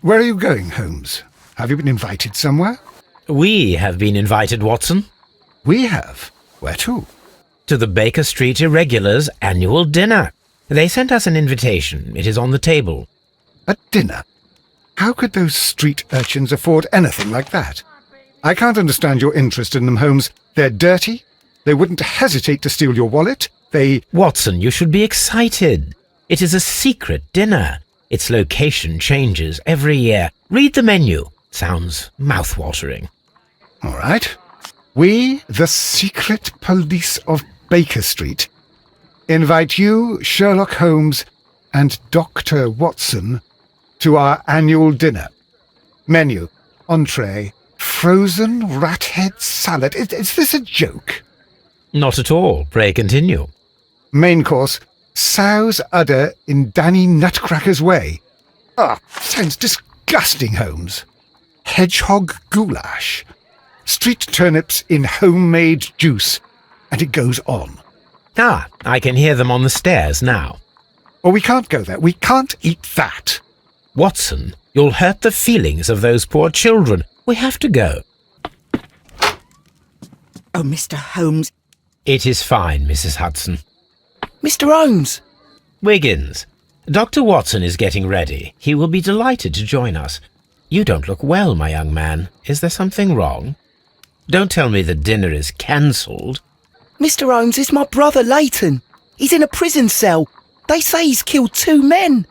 Where are you going, Holmes? Have you been invited somewhere? We have been invited, Watson. We have. Where to? To the Baker Street Irregulars' annual dinner. They sent us an invitation. It is on the table. A dinner? How could those street urchins afford anything like that? I can't understand your interest in them, Holmes. They're dirty. They wouldn't hesitate to steal your wallet. Watson, you should be excited. It is a secret dinner. Its location changes every year. Read the menu. Sounds mouth-watering. All right. We, the secret police of Baker Street, invite you, Sherlock Holmes, and Dr. Watson to our annual dinner. Menu, entree, frozen rat head salad. Is this a joke? Not at all. Pray continue. Main course, sow's udder in Danny Nutcracker's way. Sounds disgusting, Holmes. Hedgehog goulash. Street turnips in homemade juice. And it goes on. I can hear them on the stairs now. Oh, we can't go there. We can't eat that. Watson, you'll hurt the feelings of those poor children. We have to go. Oh, Mr. Holmes. It is fine, Mrs. Hudson. Mr. Holmes! Wiggins, Dr. Watson is getting ready. He will be delighted to join us. You don't look well, my young man. Is there something wrong? Don't tell me the dinner is cancelled. Mr. Holmes is my brother Leighton. He's in a prison cell. They say he's killed 2 men.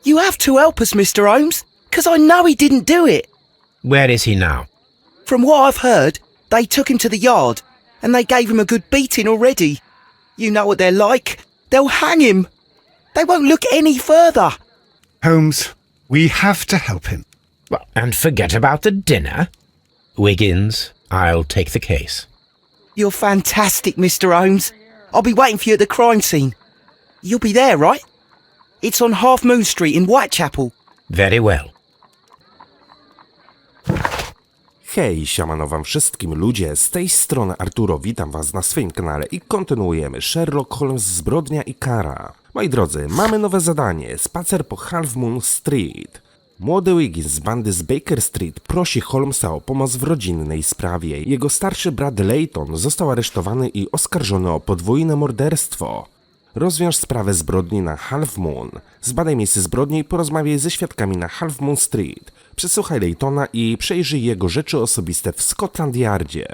You have to help us, Mr. Holmes, 'cause I know he didn't do it. Where is he now? From what I've heard, they took him to the yard, and they gave him a good beating already. You know what they're like. They'll hang him. They won't look any further. Holmes, we have to help him. Well, and forget about the dinner. Wiggins, I'll take the case. You're fantastic, Mr. Holmes. I'll be waiting for you at the crime scene. You'll be there, right? It's on Half Moon Street in Whitechapel. Very well. Hej, siemano wam wszystkim ludzie, z tej strony Arturo, witam was na swoim kanale i kontynuujemy Sherlock Holmes, Zbrodnia i kara. Moi drodzy, mamy nowe zadanie, spacer po Half Moon Street. Młody Wiggins z bandy z Baker Street prosi Holmesa o pomoc w rodzinnej sprawie. Jego starszy brat Leighton został aresztowany i oskarżony o podwójne morderstwo. Rozwiąż sprawę zbrodni na Half Moon. Zbadaj miejsce zbrodni i porozmawiaj ze świadkami na Half Moon Street. Przesłuchaj Leightona i przejrzyj jego rzeczy osobiste w Scotland Yardzie.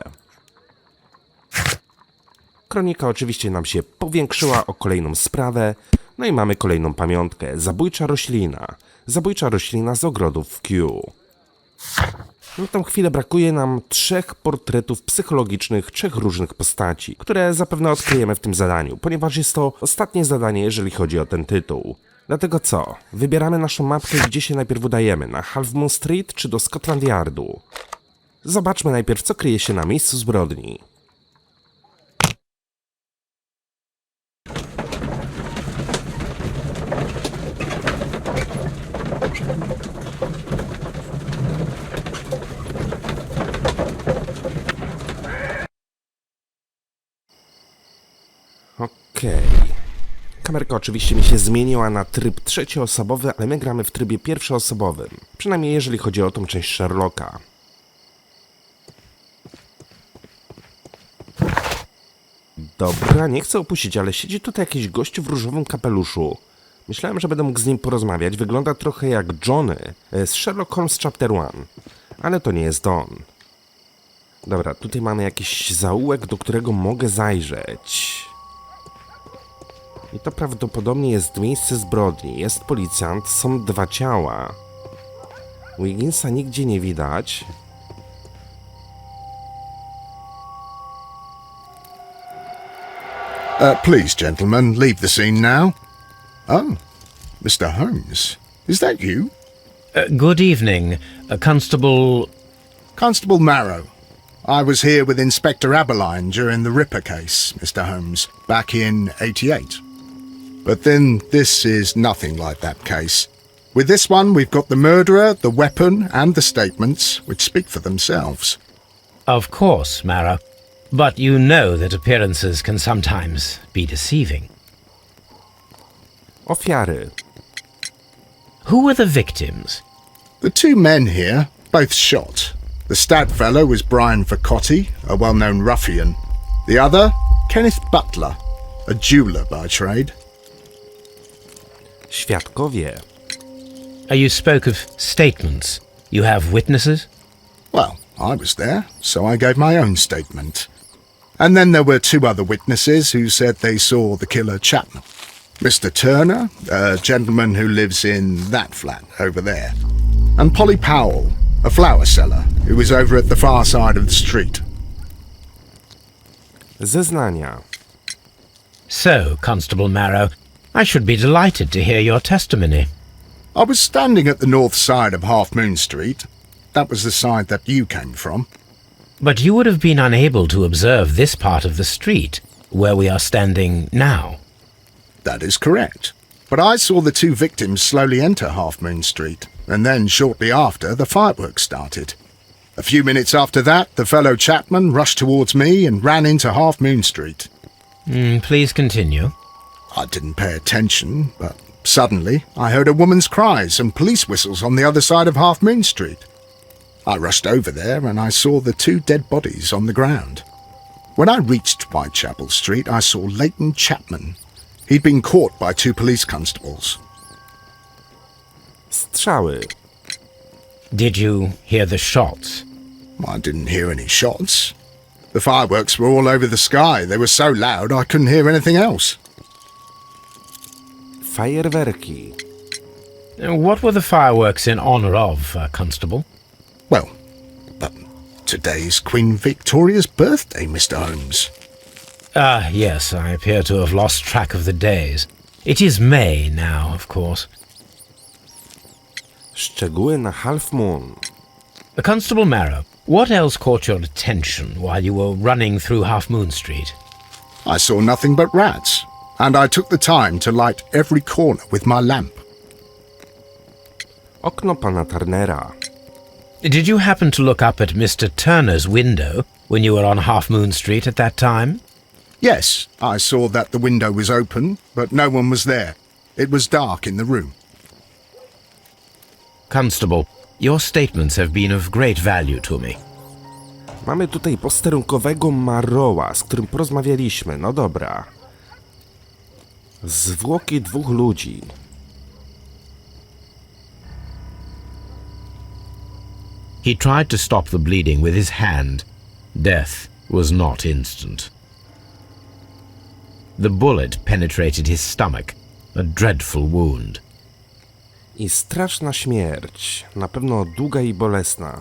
Kronika oczywiście nam się powiększyła o kolejną sprawę. No i mamy kolejną pamiątkę. Zabójcza roślina. Zabójcza roślina z ogrodów w Kew. Na tą chwilę brakuje nam 3 portretów psychologicznych 3 różnych postaci, które zapewne odkryjemy w tym zadaniu, ponieważ jest to ostatnie zadanie, jeżeli chodzi o ten tytuł. Dlatego co? Wybieramy naszą mapkę, gdzie się najpierw udajemy, na Half Moon Street czy do Scotland Yardu? Zobaczmy najpierw, co kryje się na miejscu zbrodni. Okej. Kamerka oczywiście mi się zmieniła na tryb trzecioosobowy, ale my gramy w trybie pierwszoosobowym. Przynajmniej jeżeli chodzi o tą część Sherlocka. Dobra, nie chcę opuścić, ale siedzi tutaj jakiś gościu w różowym kapeluszu. Myślałem, że będę mógł z nim porozmawiać. Wygląda trochę jak Johnny z Sherlock Holmes Chapter 1. Ale to nie jest on. Dobra, tutaj mamy jakiś zaułek, do którego mogę zajrzeć. I to prawdopodobnie jest miejsce zbrodni. Jest policjant, są 2 ciała. Wigginsa nigdzie nie widać. Please, gentlemen, leave the scene now. Oh, Mr. Holmes, is that you? Good evening, Constable... Constable Marrow. I was here with Inspector Aberline during the Ripper case, Mr. Holmes, back in '88. But then this is nothing like that case. With this one, we've got the murderer, the weapon, and the statements, which speak for themselves. Of course, Mara. But you know that appearances can sometimes be deceiving. Ofiary. Who were the victims? The two men here, both shot. The stout fellow was Brian Vercotti, a well-known ruffian. The other, Kenneth Butler, a jeweller by trade. Świadkowie. You spoke of statements. You have witnesses? Well, I was there, so I gave my own statement. And then there were two other witnesses who said they saw the killer Chapman. Mr. Turner, a gentleman who lives in that flat over there. And Polly Powell, a flower seller, who was over at the far side of the street. Zeznania. So, Constable Marrow, I should be delighted to hear your testimony. I was standing at the north side of Half Moon Street. That was the side that you came from. But you would have been unable to observe this part of the street, where we are standing now. That is correct. But I saw the two victims slowly enter Half Moon Street, and then shortly after, the fireworks started. A few minutes after that, the fellow Chapman rushed towards me and ran into Half Moon Street. Please continue. I didn't pay attention, but suddenly I heard a woman's cries and police whistles on the other side of Half Moon Street. I rushed over there and I saw the two dead bodies on the ground. When I reached Whitechapel Street, I saw Leighton Chapman. He'd been caught by two police constables. Strzały. Did you hear the shots? I didn't hear any shots. The fireworks were all over the sky. They were so loud I couldn't hear anything else. Fajerwerki. What were the fireworks in honor of, Constable? Well, but today's Queen Victoria's birthday, Mr. Holmes. Ah, yes, I appear to have lost track of the days. It is May now, of course. Szczegóły na Half Moon. Constable Marrow, what else caught your attention while you were running through Half Moon Street? I saw nothing but rats, and I took the time to light every corner with my lamp. Okno pana Turnera. Did you happen to look up at Mr. Turner's window when you were on Half Moon Street at that time? Yes, I saw that the window was open, but no one was there. It was dark in the room. Constable, your statements have been of great value to me. Mamy tutaj posterunkowego Marrowa, z którym porozmawialiśmy. No dobra. Zwłoki dwóch ludzi. He tried to stop the bleeding with his hand. Death was not instant. The bullet penetrated his stomach, a dreadful wound. I straszna śmierć. Na pewno długa i bolesna.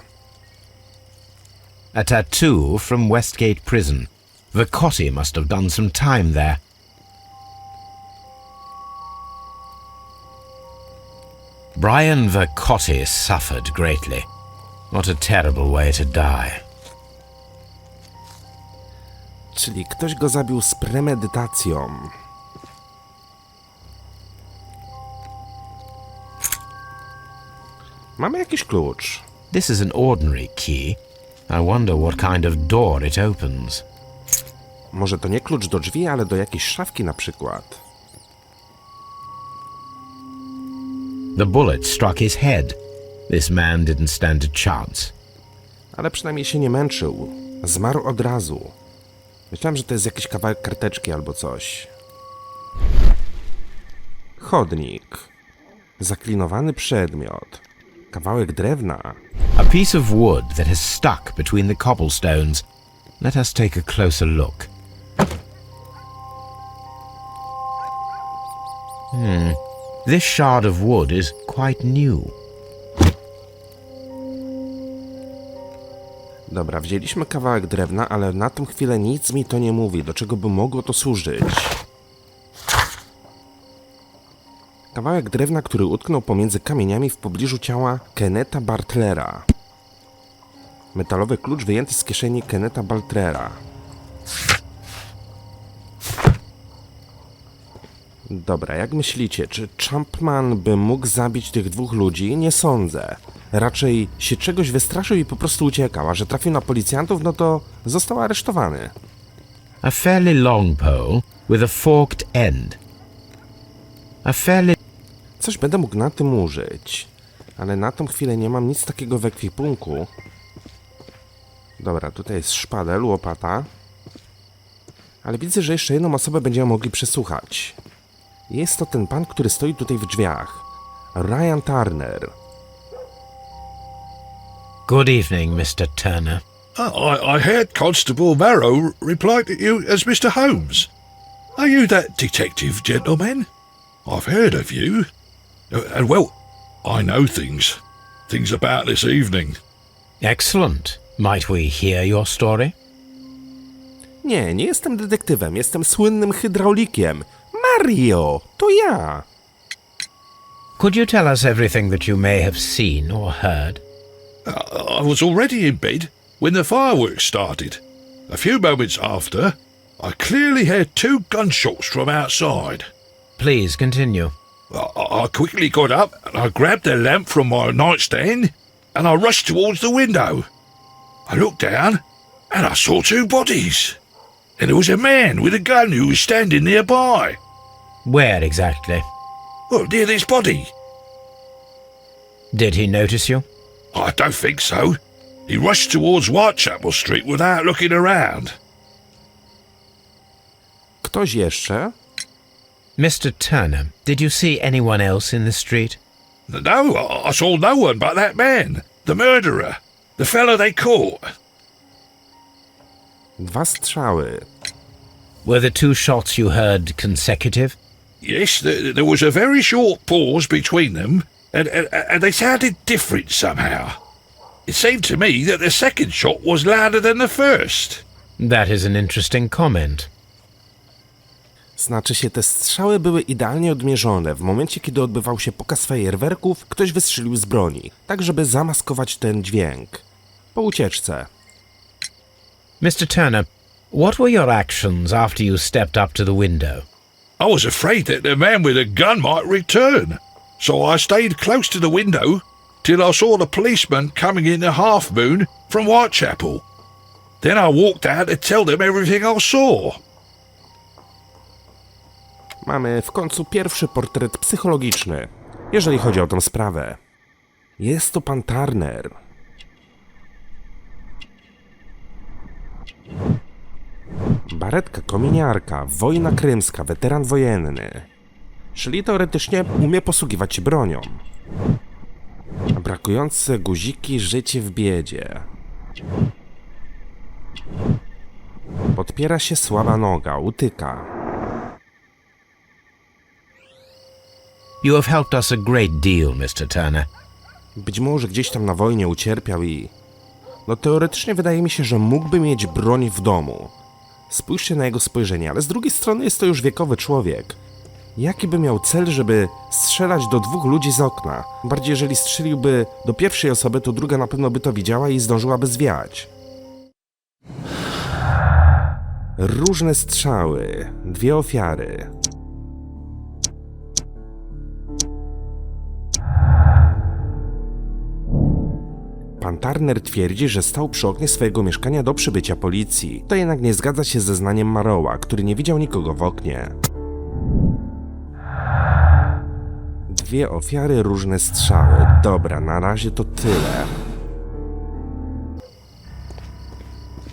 A tattoo from Westgate Prison. Vercotti must have done some time there. Brian Vercotti suffered greatly. What a terrible way to die. Czyli ktoś go zabił z premedytacją. Mamy jakiś klucz. This is an ordinary key. I wonder what kind of door it opens. Może to nie klucz do drzwi, ale do jakiejś szafki na przykład. The bullet struck his head. This man didn't stand a chance. Ale przynajmniej się nie męczył. Zmarł od razu. Myślałem, że to jest jakiś kawałek karteczki albo coś. Chodnik. Zaklinowany przedmiot. Kawałek drewna. A piece of wood that has stuck between the cobblestones. Let us take a closer look. This shard of wood is quite new. Dobra, wzięliśmy kawałek drewna, ale na tą chwilę nic mi to nie mówi, do czego by mogło to służyć. Kawałek drewna, który utknął pomiędzy kamieniami w pobliżu ciała Kennetha Bartlera. Metalowy klucz wyjęty z kieszeni Kennetha Bartlera. Dobra, jak myślicie, czy Chapman by mógł zabić tych dwóch ludzi? Nie sądzę. Raczej się czegoś wystraszył i po prostu uciekał, a że trafił na policjantów, no to został aresztowany. A fairly long pole with a forked end. A fairly... Coś będę mógł na tym użyć. Ale na tą chwilę nie mam nic takiego w ekwipunku. Dobra, tutaj jest szpadel, łopata. Ale widzę, że jeszcze jedną osobę będziemy mogli przesłuchać. Jest to ten pan, który stoi tutaj w drzwiach. Ryan Turner. Good evening, Mr. Turner. I heard Constable Marrow reply to you as Mr. Holmes. Are you that detective, gentleman? I've heard of you. And well, I know things about this evening. Excellent. Might we hear your story? Nie jestem detektywem, jestem słynnym hydraulikiem. Mario, to ja. Could you tell us everything that you may have seen or heard? I was already in bed when the fireworks started. A few moments after, I clearly heard 2 gunshots from outside. Please continue. I quickly got up and I grabbed the lamp from my nightstand and I rushed towards the window. I looked down and I saw 2 bodies. And there was a man with a gun who was standing nearby. Where exactly? Well, near this body. Did he notice you? I don't think so. He rushed towards Whitechapel Street without looking around. Ktoś jeszcze? Mr. Turner, did you see anyone else in the street? No, I saw no one but that man, the murderer, the fellow they caught. 2 strzały. Were the 2 shots you heard consecutive? Yes, there was a very short pause between them, and they sounded different somehow. It seemed to me that the second shot was louder than the first. That is an interesting comment. Znaczy się, te strzały były idealnie odmierzone. W momencie, kiedy odbywał się pokaz fajerwerków, ktoś wystrzelił z broni, tak żeby zamaskować ten dźwięk. Po ucieczce. Mr. Turner, what were your actions after you stepped up to the window? I was afraid that the man with the gun might return, so I stayed close to the window till I saw the policeman coming in the half moon from Whitechapel. Then I walked out to tell them everything I saw. Mamy w końcu pierwszy portret psychologiczny, jeżeli chodzi o tę sprawę. Jest to pan Turner. Baretka kominiarka, wojna krymska, weteran wojenny. Czyli teoretycznie umie posługiwać się bronią. Brakujące guziki, życie w biedzie. Podpiera się słaba noga, utyka. You have helped us a great deal, Mr. Turner. Być może gdzieś tam na wojnie ucierpiał i... No teoretycznie wydaje mi się, że mógłby mieć broń w domu. Spójrzcie na jego spojrzenie, ale z drugiej strony jest to już wiekowy człowiek. Jaki by miał cel, żeby strzelać do 2 ludzi z okna? Bardziej jeżeli strzeliłby do pierwszej osoby, to druga na pewno by to widziała i zdążyłaby zwiać. Różne strzały, 2 ofiary. Pan Turner twierdzi, że stał przy oknie swojego mieszkania do przybycia policji. To jednak nie zgadza się z zeznaniem Marrowa, który nie widział nikogo w oknie. 2 ofiary, różne strzały. Dobra, na razie to tyle.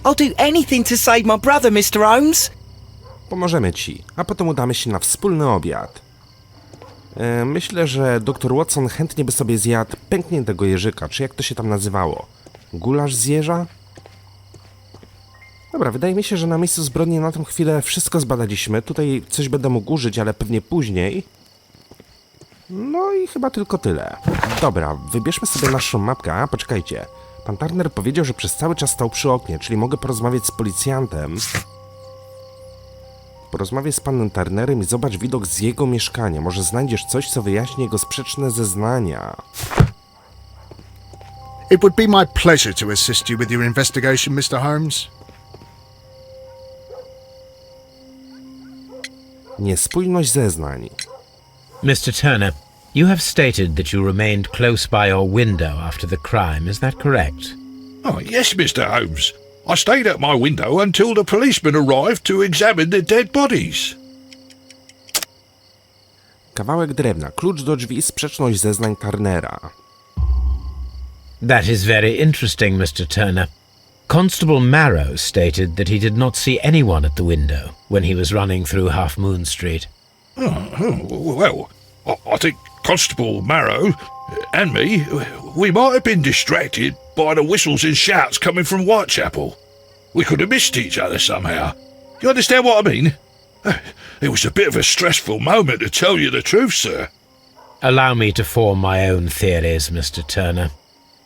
I'll do anything to save my brother, Mr. Holmes. Pomożemy ci, a potem udamy się na wspólny obiad. Myślę, że dr Watson chętnie by sobie zjadł pękniętego jeżyka, czy jak to się tam nazywało? Gulasz z jeża? Dobra, wydaje mi się, że na miejscu zbrodni na tę chwilę wszystko zbadaliśmy. Tutaj coś będę mógł użyć, ale pewnie później. No i chyba tylko tyle. Dobra, wybierzmy sobie naszą mapkę. A, poczekajcie. Pan Turner powiedział, że przez cały czas stał przy oknie, czyli mogę porozmawiać z policjantem. Porozmawiaj z panem Turnerem i zobacz widok z jego mieszkania. Może znajdziesz coś, co wyjaśni jego sprzeczne zeznania. It would be my pleasure to assist you with your investigation, Mr. Holmes. Niespójność zeznań. Mr. Turner, you have stated that you remained close by your window after the crime, is that correct? Oh, yes, Mr. Holmes. I stayed at my window until the policeman arrived to examine the dead bodies. Kawałek drewna, klucz do drzwi, sprzeczność zeznań Turnera. That is very interesting, Mr. Turner. Constable Marrow stated that he did not see anyone at the window when he was running through Half Moon Street. Well, I think Constable Marrow and me, we might have been distracted by the whistles and shouts coming from Whitechapel. We could have missed each other somehow. You understand what I mean? It was a bit of a stressful moment, to tell you the truth, sir. Allow me to form my own theories, Mr. Turner.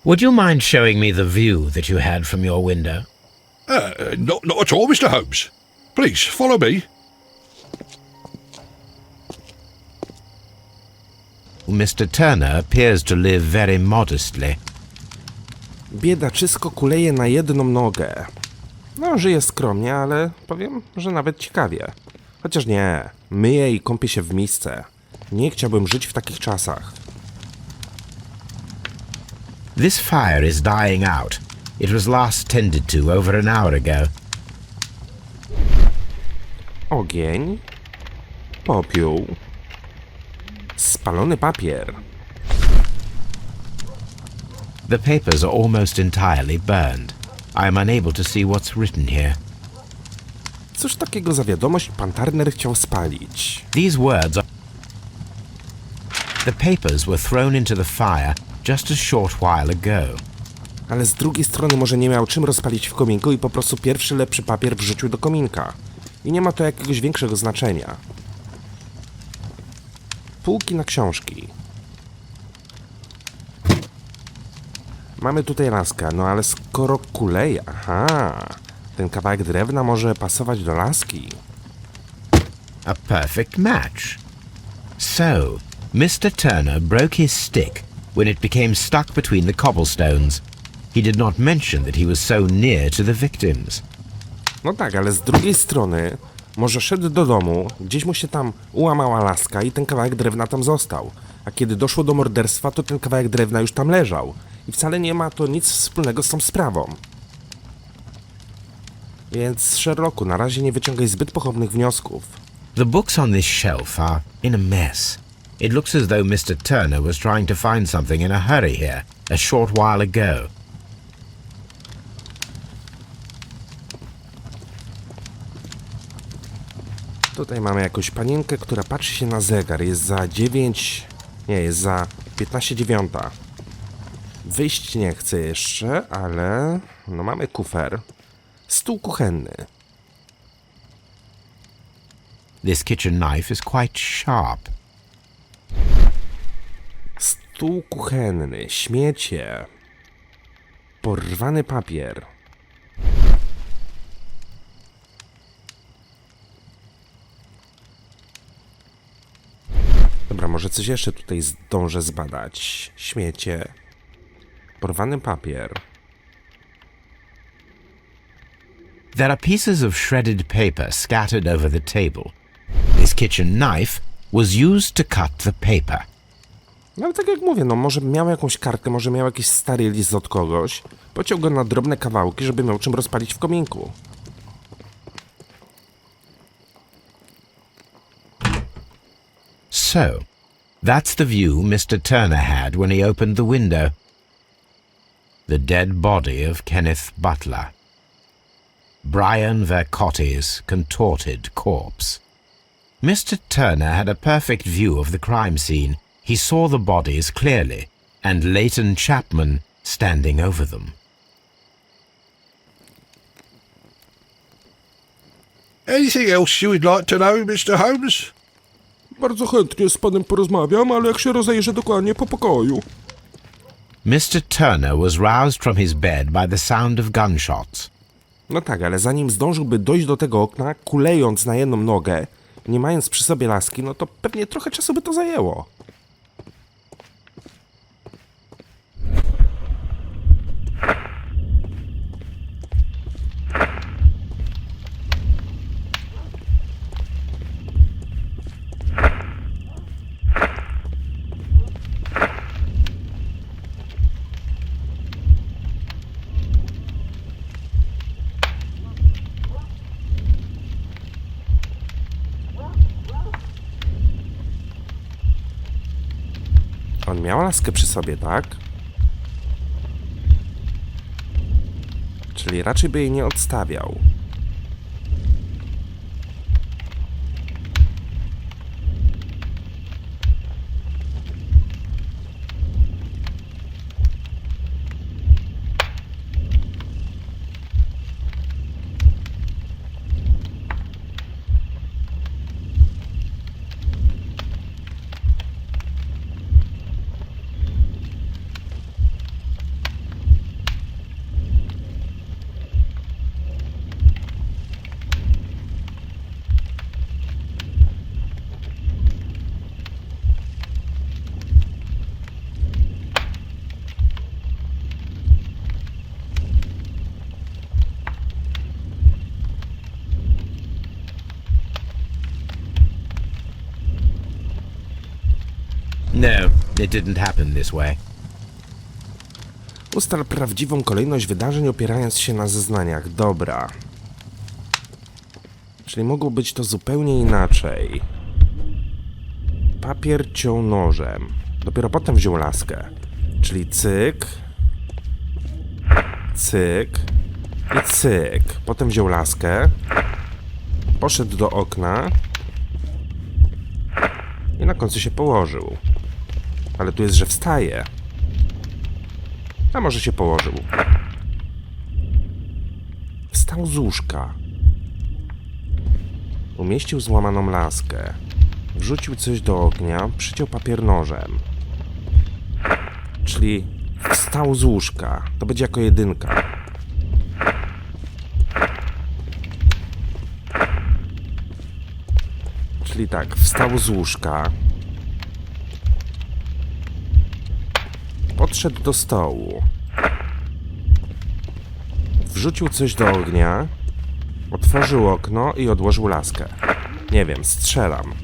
Would you mind showing me the view that you had from your window? Not at all, Mr. Holmes. Please, follow me. Mr. Turner appears to live very modestly. Biedaczysko kuleje na jedną nogę. No, żyje skromnie, ale powiem, że nawet ciekawie. Chociaż nie, myję i kąpię się w misce. Nie chciałbym żyć w takich czasach. This fire is dying out. It was last tended to over an hour ago. Ogień. Popiół. Spalony papier. The papers are almost entirely burned. I am unable to see what's written here. Cóż takiego za wiadomość pan Turner chciał spalić? These words are... The papers were thrown into the fire just a short while ago. Ale z drugiej strony może nie miał czym rozpalić w kominku i po prostu pierwszy lepszy papier wrzucił do kominka. I nie ma to jakiegoś większego znaczenia. Półki na książki. Mamy tutaj laskę, no ale skoro kuleje... Aha, ten kawałek drewna może pasować do laski. A perfect match. So, Mr. Turner broke his stick when it became stuck between the cobblestones. He did not mention that he was so near to the victims. No tak, ale z drugiej strony może szedł do domu, gdzieś mu się tam ułamała laska i ten kawałek drewna tam został. A kiedy doszło do morderstwa, to ten kawałek drewna już tam leżał. I wcale nie ma to nic wspólnego z tą sprawą. Więc, Sherlocku, na razie nie wyciągaj zbyt pochopnych wniosków. The books on this shelf are in a mess. It looks as though Mr. Turner was trying to find something in a hurry here, a short while ago. Tutaj mamy jakąś panienkę, która patrzy się na zegar. Jest za 9... Nie, jest za 15:09. Wyjść nie chcę jeszcze, ale... No mamy kufer. Stół kuchenny. This kitchen knife is quite sharp. Stół kuchenny, śmiecie. Porwany papier. Dobra, może coś jeszcze tutaj zdążę zbadać. Śmiecie. Porwany papier. There are pieces of shredded paper scattered over the table. This kitchen knife was used to cut the paper. No ale tak jak mówię, no może miał jakąś kartkę, może miał jakiś stary list od kogoś. Pociął go na drobne kawałki, żeby miał czym rozpalić w kominku. So, that's the view Mr. Turner had when he opened the window. The dead body of Kenneth Butler. Brian Vercotti's contorted corpse. Mr. Turner had a perfect view of the crime scene. He saw the bodies clearly, and Leighton Chapman standing over them. Anything else you would like to know, Mr. Holmes? Bardzo chętnie z panem porozmawiam, ale jak się rozejrzę dokładnie po pokoju. Mr. Turner was roused from his bed by the sound of gunshots. No tak, ale zanim zdążyłby dojść do tego okna, kulejąc na jedną nogę, nie mając przy sobie laski, no to pewnie trochę czasu by to zajęło. On miał laskę przy sobie, tak? Czyli raczej by jej nie odstawiał. No, it didn't happen this way. Ustal prawdziwą kolejność wydarzeń, opierając się na zeznaniach. Dobra. Czyli mogło być to zupełnie inaczej. Papier ciął nożem. Dopiero potem wziął laskę. Czyli cyk. Cyk. I cyk. Potem wziął laskę. Poszedł do okna. I na końcu się położył. Ale tu jest, że wstaje. A może się położył. Wstał z łóżka. Umieścił złamaną laskę. Wrzucił coś do ognia, przyciął papier nożem. Czyli wstał z łóżka. To będzie jako jedynka. Czyli tak, wstał z łóżka. Podszedł do stołu. Wrzucił coś do ognia. Otworzył okno i odłożył laskę. Nie wiem, strzelam.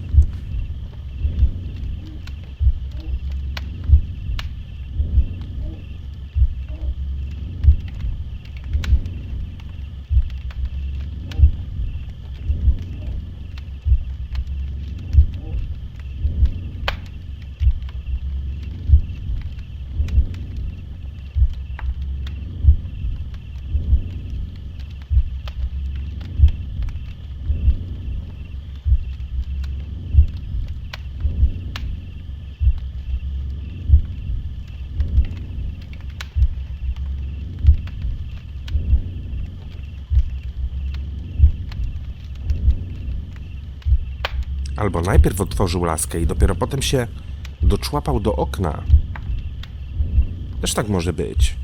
Albo najpierw otworzył laskę i dopiero potem się doczłapał do okna. Też tak może być.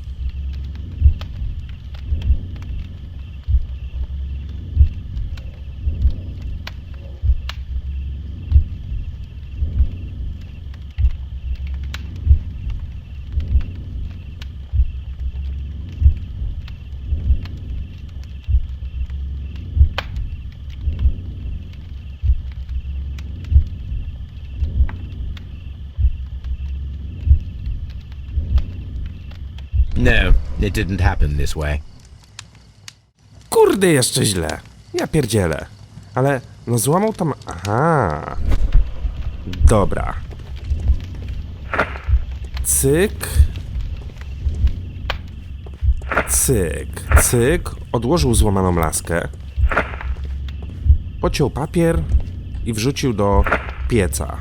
No, it didn't happen this way. Kurde, jeszcze źle. Ja pierdzielę. Ale no złamał tam... Aha. Dobra. Cyk. Cyk. Cyk. Odłożył złamaną laskę. Pociął papier i wrzucił do pieca.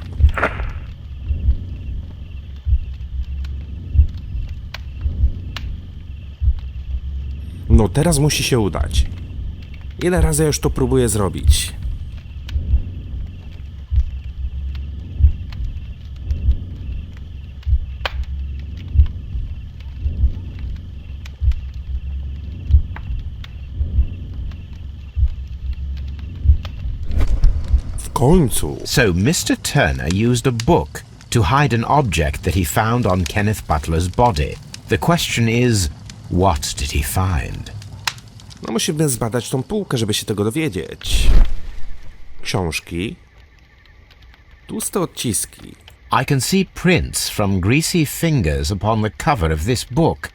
No teraz musi się udać. Ile razy ja już to próbuję zrobić? W końcu. So Mr. Turner used a book to hide an object that he found on Kenneth Butler's body. The question is, what did he find? No musimy zbadać tą półkę, żeby się tego dowiedzieć. Książki. Tłuste odciski. I can see prints from greasy fingers upon the cover of this book.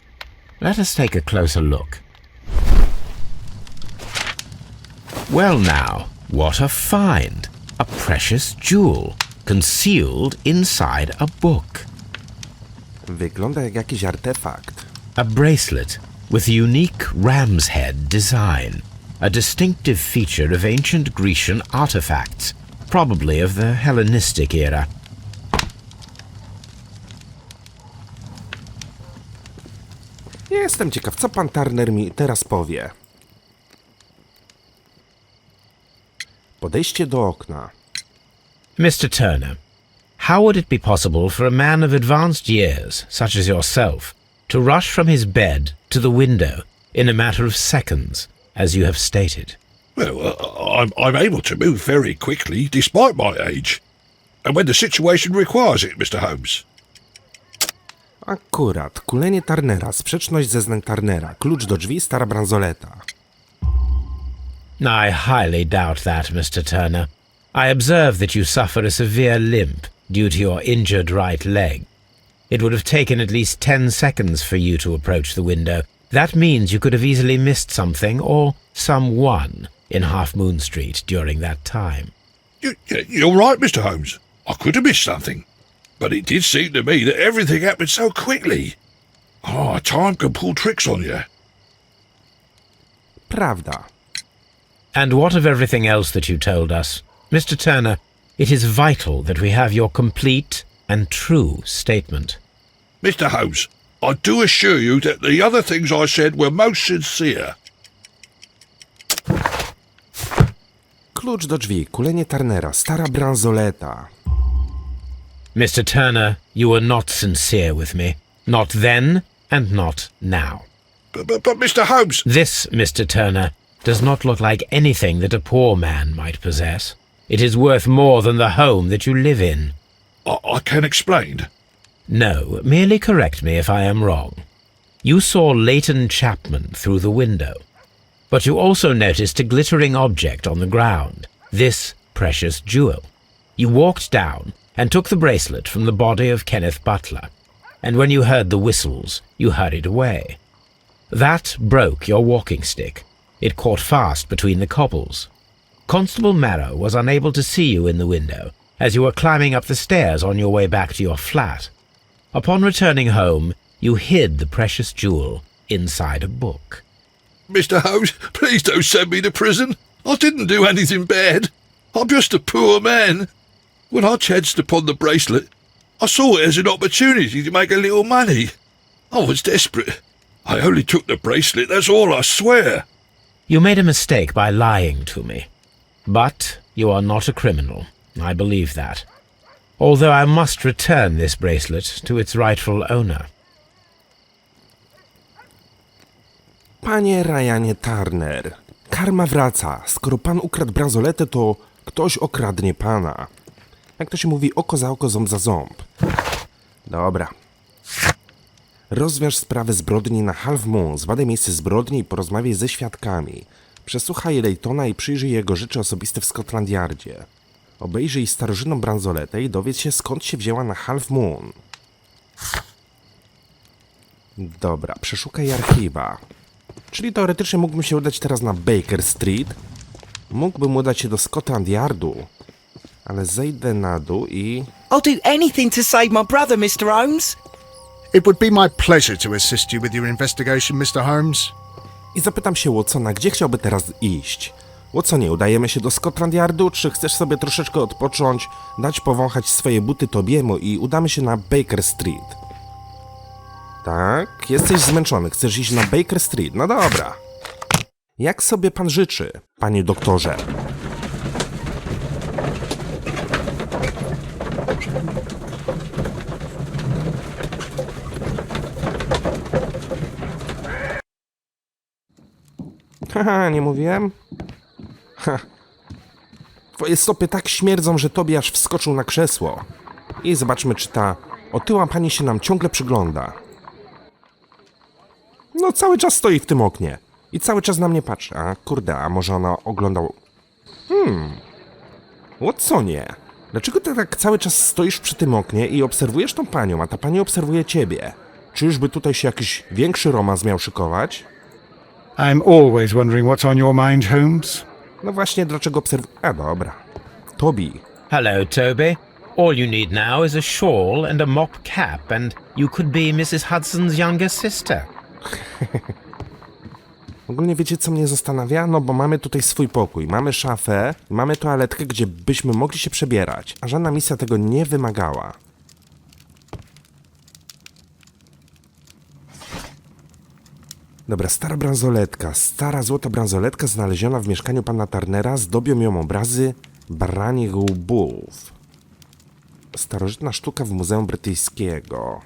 Let us take a closer look. Well now, what a find! A precious jewel, concealed inside a book. Wygląda jak jakiś artefakt. A bracelet, with a unique ram's head design, a distinctive feature of ancient Grecian artifacts, probably of the Hellenistic era. Jestem ciekaw, co pan Turner mi teraz powie. Podejście do okna. Mr. Turner, how would it be possible for a man of advanced years, such as yourself, to rush from his bed to the window in a matter of seconds, as you have stated? Well, I'm able to move very quickly, despite my age. And when the situation requires it, Mr. Holmes. Akurat, kulenie Turnera, sprzeczność zeznań Turnera, klucz do drzwi, stara bransoleta. I highly doubt that, Mr. Turner. I observe that you suffer a severe limp due to your injured right leg. It would have taken at least 10 seconds for you to approach the window. That means you could have easily missed something or someone in Half Moon Street during that time. You're right, Mr. Holmes. I could have missed something. But it did seem to me that everything happened so quickly. Oh, time can pull tricks on you. Prawda. And what of everything else that you told us? Mr. Turner, it is vital that we have your complete and true statement. Mr. Holmes, I do assure you that the other things I said were most sincere. Klucz do drzwi, kulenie Turnera, stara bransoleta. Mr. Turner, you were not sincere with me. Not then and not now. But Mr. Holmes... This, Mr. Turner, does not look like anything that a poor man might possess. It is worth more than the home that you live in. I can explain. No, merely correct me if I am wrong. You saw Leighton Chapman through the window, but you also noticed a glittering object on the ground, this precious jewel. You walked down and took the bracelet from the body of Kenneth Butler, and when you heard the whistles, you hurried away. That broke your walking stick. It caught fast between the cobbles. Constable Marrow was unable to see you in the window, as you were climbing up the stairs on your way back to your flat. Upon returning home, you hid the precious jewel inside a book. Mr. Holmes, please don't send me to prison. I didn't do anything bad. I'm just a poor man. When I chanced upon the bracelet, I saw it as an opportunity to make a little money. I was desperate. I only took the bracelet, that's all, I swear. You made a mistake by lying to me. But you are not a criminal. I believe that. Although I must return this bracelet to its rightful owner. Panie Ryanie Turner, karma wraca. Skoro pan ukradł bransoletę, to ktoś okradnie pana. Jak to się mówi, oko za oko, ząb za ząb. Dobra. Rozwiąż sprawę zbrodni na Half Moon, zbadaj miejsce zbrodni i porozmawiaj ze świadkami. Przesłuchaj Leightona i przyjrzyj jego rzeczy osobiste w Scotland Yardzie. Obejrzyj starożytną bransoletę i dowiedz się, skąd się wzięła na Half Moon. Dobra, przeszukaj archiwa. Czyli teoretycznie mógłbym się udać teraz na Baker Street. Mógłbym udać się do Scotland Yardu. Ale zejdę na dół i... I'll do anything to save my brother, Mr. Holmes. It would be my pleasure to assist you with your investigation, Mr. Holmes. I zapytam się Watsona, gdzie chciałby teraz iść? Watsonie, udajemy się do Scotland Yardu, czy chcesz sobie troszeczkę odpocząć, dać powąchać swoje buty Tobiemu i udamy się na Baker Street? Tak, jesteś zmęczony, chcesz iść na Baker Street, no dobra. Jak sobie pan życzy, panie doktorze? Haha, nie mówiłem? Ha. Twoje stopy tak śmierdzą, że tobie aż wskoczył na krzesło. I zobaczmy, czy ta otyła pani się nam ciągle przygląda. No, cały czas stoi w tym oknie. I cały czas na mnie patrzy. A kurde, a może ona oglądała... Watsonie, dlaczego ty tak cały czas stoisz przy tym oknie i obserwujesz tą panią, a ta pani obserwuje ciebie? Czyżby tutaj się jakiś większy romans miał szykować? I'm always wondering what's on your mind, Holmes. No właśnie, dlaczego A dobra. Toby. Hello, Toby. All you need now is a shawl and a mop cap, and you could be Mrs. Hudson's younger sister. Ogólnie wiecie, co mnie zastanawia? No bo mamy tutaj swój pokój, mamy szafę, mamy toaletkę, gdzie byśmy mogli się przebierać, a żadna misja tego nie wymagała. Dobra, stara złota bransoletka znaleziona w mieszkaniu pana Turnera, zdobią ją obrazy baranich łbów. Starożytna sztuka w Muzeum Brytyjskiego.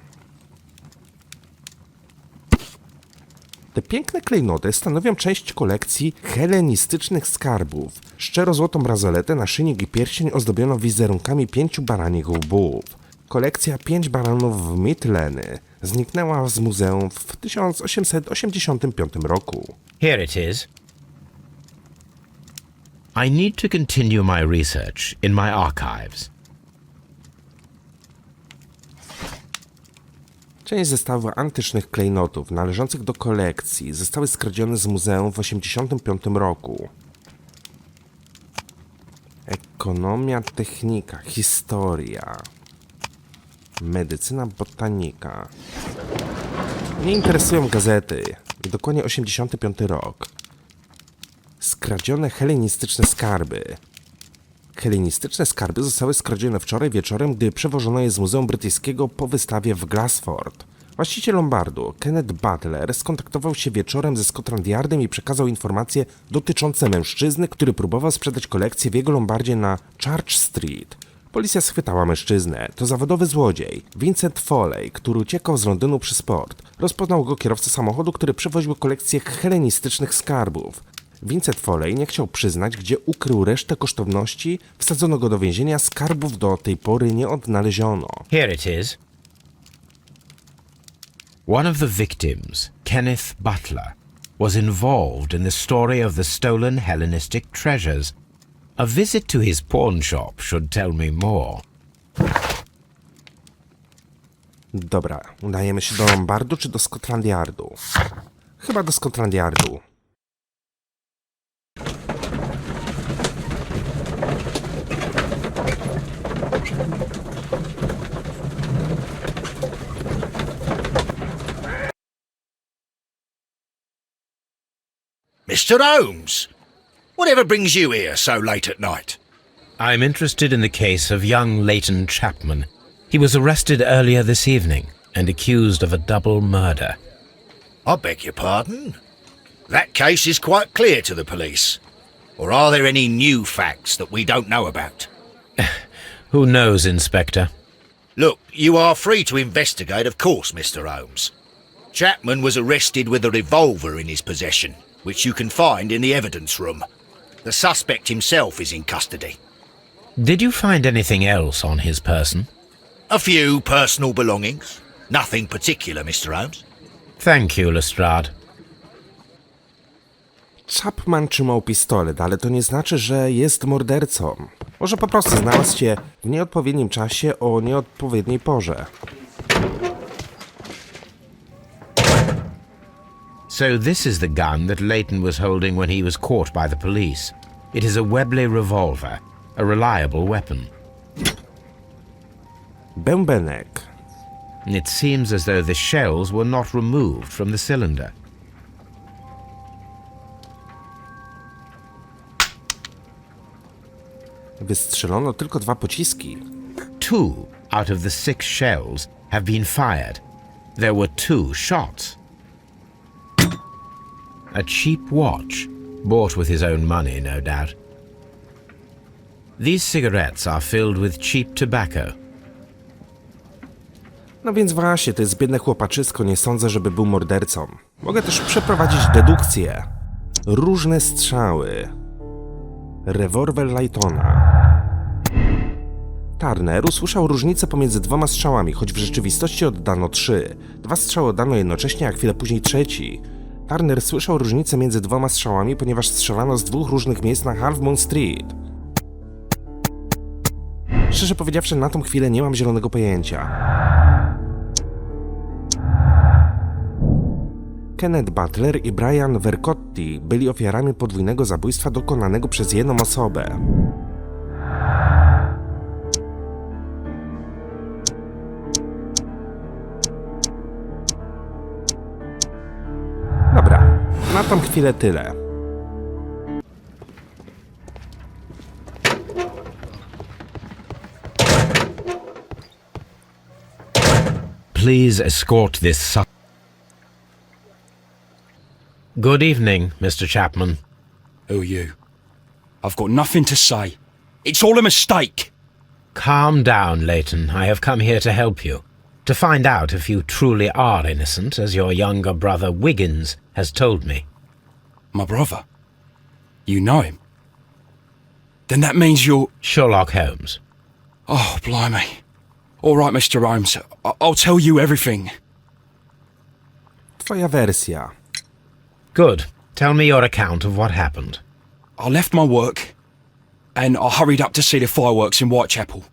Te piękne klejnoty stanowią część kolekcji helenistycznych skarbów. Szczero-złotą bransoletę, naszyjnik i pierścień ozdobiono wizerunkami 5 baranich łbów. Kolekcja 5 baranów w Midleny zniknęła z muzeum w 1885 roku. Here it is. I need to continue my research in my archives. Część zestawu antycznych klejnotów należących do kolekcji zostały skradzione z muzeum w 1985 roku. Ekonomia, technika, historia, medycyna, botanika. Mnie interesują gazety. Dokładnie 85 rok. Skradzione helenistyczne skarby. Helenistyczne skarby zostały skradzione wczoraj wieczorem, gdy przewożono je z Muzeum Brytyjskiego po wystawie w Glasford. Właściciel Lombardu, Kenneth Butler, skontaktował się wieczorem ze Scotland Yardem i przekazał informacje dotyczące mężczyzny, który próbował sprzedać kolekcję w jego Lombardzie na Church Street. Policja schwytała mężczyznę. To zawodowy złodziej, Vincent Foley, który uciekał z Londynu przez port. Rozpoznał go kierowca samochodu, który przewoził kolekcję helenistycznych skarbów. Vincent Foley nie chciał przyznać, gdzie ukrył resztę kosztowności, wsadzono go do więzienia, skarbów do tej pory nie odnaleziono. Here it is. One of the victims, Kenneth Butler, was involved in the story of the stolen Hellenistic treasures. A visit to his pawn shop should tell me more. Dobra, udajemy się do Lombardu czy do Scotland Yardu? Chyba do Scotland Yardu. Mr. Holmes, whatever brings you here so late at night? I'm interested in the case of young Leighton Chapman. He was arrested earlier this evening and accused of a double murder. I beg your pardon? That case is quite clear to the police. Or are there any new facts that we don't know about? Who knows, Inspector? Look, you are free to investigate, of course, Mr. Holmes. Chapman was arrested with a revolver in his possession, which you can find in the evidence room. The suspect himself is in custody. Did you find anything else on his person? A few personal belongings. Nothing particular, Mr. Holmes. Thank you, Lestrade. Chapman trzymał pistolet, ale to nie znaczy, że jest mordercą. Może po prostu znalazł się w nieodpowiednim czasie o nieodpowiedniej porze. So this is the gun that Leighton was holding when he was caught by the police. It is a Webley revolver, a reliable weapon. Bębenek. It seems as though the shells were not removed from the cylinder. Wystrzelono tylko 2 pociski. 2 out of the 6 shells have been fired. There were 2 shots. A cheap watch, bought with his own money, no doubt. These cigarettes are filled with cheap tobacco. No więc właśnie, to jest biedne chłopaczysko, nie sądzę, żeby był mordercą. Mogę też przeprowadzić dedukcję. Różne strzały. Rewolwer Lightona. Turner usłyszał różnicę pomiędzy 2 strzałami, choć w rzeczywistości oddano 3. 2 strzały oddano jednocześnie, a chwilę później trzeci. Turner słyszał różnicę między 2 strzałami, ponieważ strzelano z 2 różnych miejsc na Half Moon Street. Szczerze powiedziawszy, na tą chwilę nie mam zielonego pojęcia. Kenneth Butler i Brian Vercotti byli ofiarami podwójnego zabójstwa dokonanego przez jedną osobę. Dobra, Na tą chwilę tyle. Please escort this Good evening, Mr. Chapman. Who are you? I've got nothing to say. It's all a mistake. Calm down, Leighton. I have come here to help you. To find out if you truly are innocent, as your younger brother Wiggins has told me. My brother? You know him? Then that means you're... Sherlock Holmes. Oh, blimey. All right, Mr. Holmes. I'll tell you everything. Twoja wersja. Good. Tell me your account of what happened. I left my work and I hurried up to see the fireworks in Whitechapel.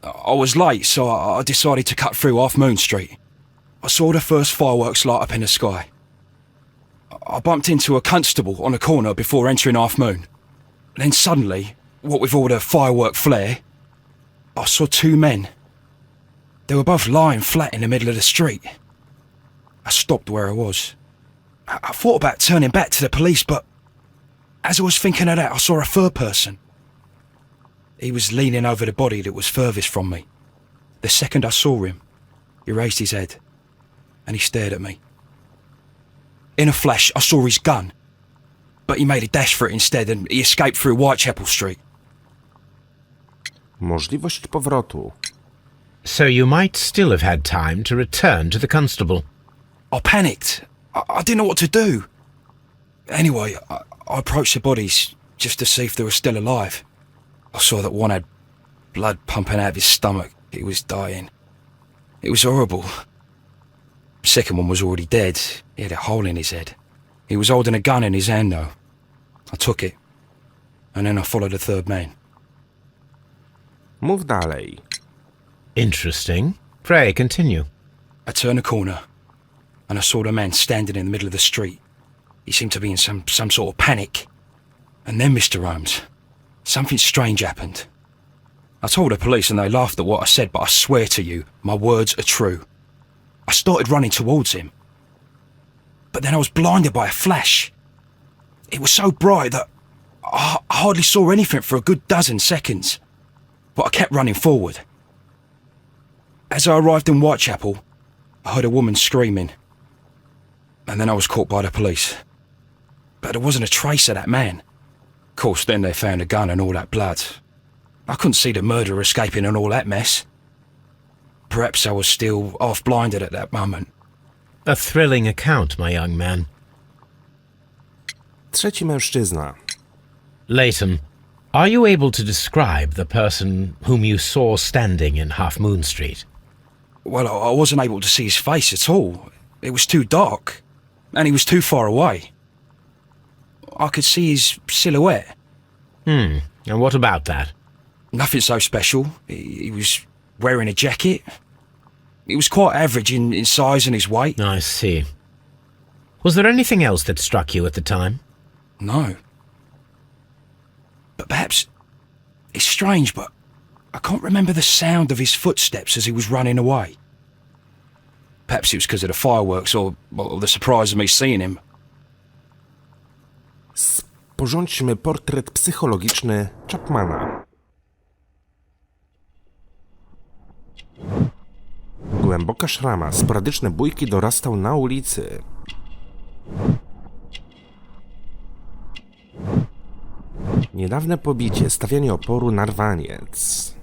I was late, so I decided to cut through Half Moon Street. I saw the first fireworks light up in the sky. I bumped into a constable on a corner before entering Half Moon. Then suddenly, what with all the firework flare, I saw two men. They were both lying flat in the middle of the street. I stopped where I was. I thought about turning back to the police, but as I was thinking of that, I saw a third person. He was leaning over the body that was furthest from me. The second I saw him, he raised his head and he stared at me. In a flash, I saw his gun, but he made a dash for it instead and he escaped through Whitechapel Street. Możliwość powrotu. So you might still have had time to return to the constable. I panicked. I didn't know what to do. Anyway, I approached the bodies just to see if they were still alive. I saw that one had blood pumping out of his stomach. He was dying. It was horrible. The second one was already dead. He had a hole in his head. He was holding a gun in his hand though. I took it. And then I followed the third man. Mów dalej. Interesting. Pray, continue. I turned a corner and I saw the man standing in the middle of the street. He seemed to be in some sort of panic. And then, Mr. Holmes, something strange happened. I told the police and they laughed at what I said, but I swear to you, my words are true. I started running towards him. But then I was blinded by a flash. It was so bright that I hardly saw anything for a good dozen seconds. But I kept running forward. As I arrived in Whitechapel, I heard a woman screaming. And then I was caught by the police. But there wasn't a trace of that man. Of course, then they found a gun and all that blood. I couldn't see the murderer escaping and all that mess. Perhaps I was still half-blinded at that moment. A thrilling account, my young man. Trzeci mężczyzna. Leighton, are you able to describe the person whom you saw standing in Half Moon Street? Well, I wasn't able to see his face at all. It was too dark, and he was too far away. I could see his silhouette. And what about that? Nothing so special. He was wearing a jacket. He was quite average in size and his weight. I see. Was there anything else that struck you at the time? No. But perhaps it's strange, but I can't remember the sound of his footsteps as he was running away. Perhaps it was because of the fireworks or the surprise of me seeing him. Sporządźmy portret psychologiczny Chapmana. Głęboka szrama, sporadyczne bójki, dorastał na ulicy. Niedawne pobicie, stawianie oporu, narwaniec.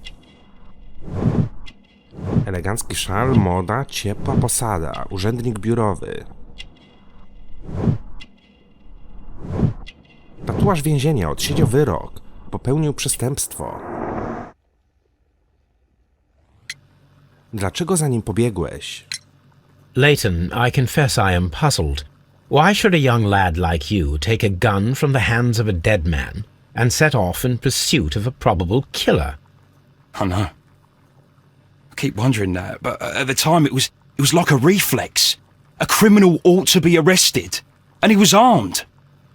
Elegancki szal, moda, ciepła posada, urzędnik biurowy. Tatuaż więzienia, odsiedział wyrok, popełnił przestępstwo. Dlaczego za nim pobiegłeś? Leighton, I confess I am puzzled. Why should a young lad like you take a gun from the hands of a dead man and set off in pursuit of a probable killer? I know. I keep wondering that, but at the time it was like a reflex. A criminal ought to be arrested, and he was armed.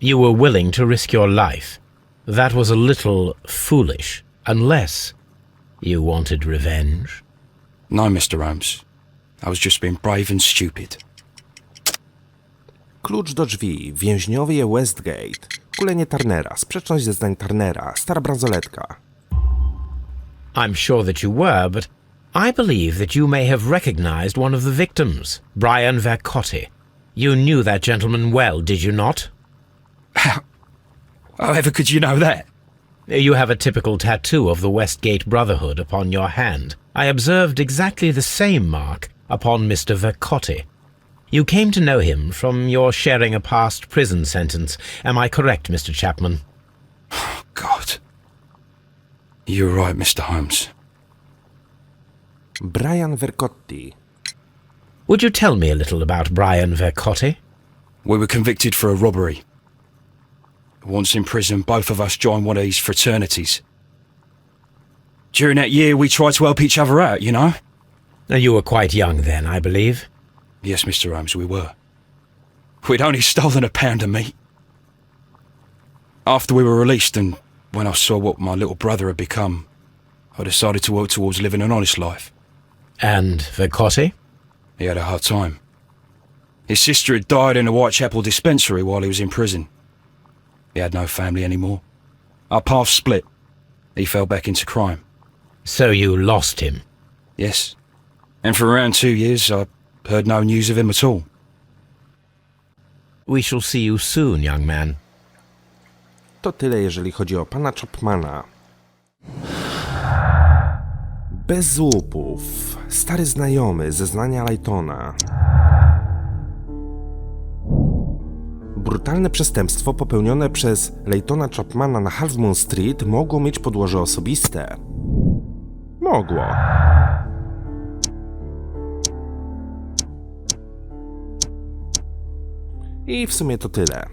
You were willing to risk your life. That was a little foolish, unless you wanted revenge. No, Mr. Holmes. I was just being brave and stupid. Klucz do drzwi, więźniowie Westgate, kulenie Turnera, sprzeczność zeznań Turnera, stara bransoletka. I'm sure that you were, but I believe that you may have recognized one of the victims, Brian Vercotti. You knew that gentleman well, did you not? However could you know that? You have a typical tattoo of the Westgate Brotherhood upon your hand. I observed exactly the same mark upon Mr. Vercotti. You came to know him from your sharing a past prison sentence. Am I correct, Mr. Chapman? God. You're right, Mr. Holmes. Brian Vercotti. Would you tell me a little about Brian Vercotti? We were convicted for a robbery. Once in prison, both of us joined one of these fraternities. During that year, we tried to help each other out, you know? You were quite young then, I believe. Yes, Mr. Holmes, we were. We'd only stolen a pound of meat. After we were released, and when I saw what my little brother had become, I decided to work towards living an honest life. And Vercotti? He had a hard time. His sister had died in a Whitechapel dispensary while he was in prison. He had no family anymore. Our paths split. He fell back into crime. So you lost him? Yes. And for around 2 years, I heard no news of him at all. We shall see you soon, young man. To tyle, jeżeli chodzi o pana Chapmana. Bez łupów. Stary znajomy, zeznania Laytona. Brutalne przestępstwo popełnione przez Laytona Chapmana na Half Moon Street mogło mieć podłoże osobiste. Mogło. I w sumie to tyle.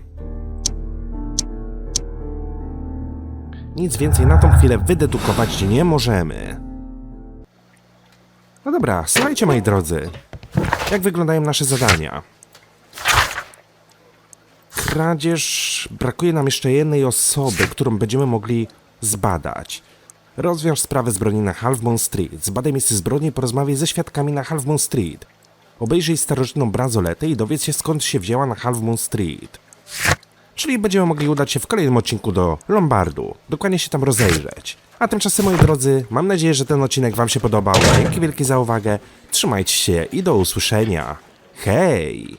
Nic więcej na tą chwilę wydedukować nie możemy. No dobra, słuchajcie moi drodzy. Jak wyglądają nasze zadania? Kradzież... Brakuje nam jeszcze jednej osoby, którą będziemy mogli zbadać. Rozwiąż sprawę zbrodni na Half Moon Street. Zbadaj miejsce zbrodni i porozmawiaj ze świadkami na Half Moon Street. Obejrzyj starożytną bransoletę i dowiedz się, skąd się wzięła na Half Moon Street. Czyli będziemy mogli udać się w kolejnym odcinku do Lombardu. Dokładnie się tam rozejrzeć. A tymczasem, moi drodzy, mam nadzieję, że ten odcinek wam się podobał. Dzięki wielkie za uwagę. Trzymajcie się i do usłyszenia. Hej!